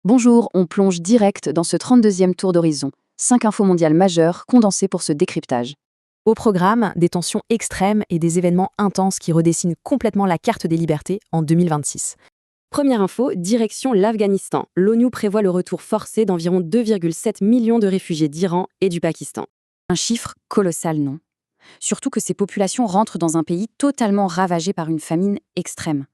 Bonjour, on plonge direct dans ce 32e tour d'horizon. 5 infos mondiales majeures condensées pour ce décryptage. Au programme, des tensions extrêmes et des événements intenses qui redessinent complètement la carte des libertés en 2026. Première info, direction l'Afghanistan. L'ONU prévoit le retour forcé d'environ 2,7 millions de réfugiés d'Iran et du Pakistan. Un chiffre colossal, non? Surtout que ces populations rentrent dans un pays totalement ravagé par une famine extrême.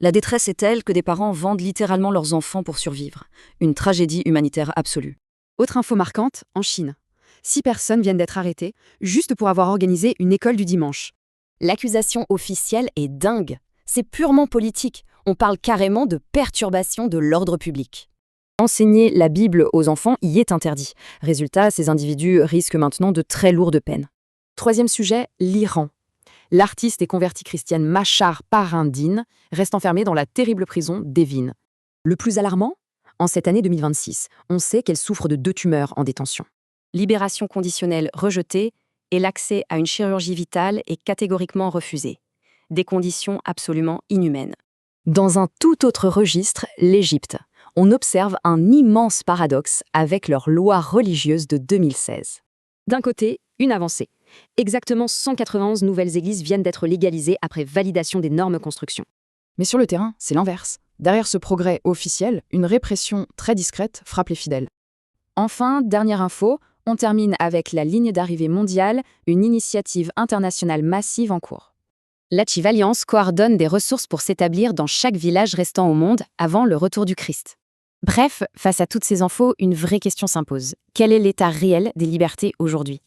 La détresse est telle que des parents vendent littéralement leurs enfants pour survivre. Une tragédie humanitaire absolue. Autre info marquante, en Chine. 6 personnes viennent d'être arrêtées, juste pour avoir organisé une école du dimanche. L'accusation officielle est dingue. C'est purement politique. On parle carrément de perturbation de l'ordre public. Enseigner la Bible aux enfants y est interdit. Résultat, ces individus risquent maintenant de très lourdes peines. Troisième sujet, l'Iran. L'artiste et convertie chrétienne Machar Parindin reste enfermée dans la terrible prison d'Evin. Le plus alarmant, en cette année 2026, on sait qu'elle souffre de 2 tumeurs en détention. Libération conditionnelle rejetée et l'accès à une chirurgie vitale est catégoriquement refusé. Des conditions absolument inhumaines. Dans un tout autre registre, l'Égypte. On observe un immense paradoxe avec leur loi religieuse de 2016. D'un côté, une avancée. Exactement 191 nouvelles églises viennent d'être légalisées après validation des normes construction. Mais sur le terrain, c'est l'inverse. Derrière ce progrès officiel, une répression très discrète frappe les fidèles. Enfin, dernière info, on termine avec la ligne d'arrivée mondiale, une initiative internationale massive en cours. L'Achieve Alliance coordonne des ressources pour s'établir dans chaque village restant au monde avant le retour du Christ. Bref, face à toutes ces infos, une vraie question s'impose. Quel est l'état réel des libertés aujourd'hui ?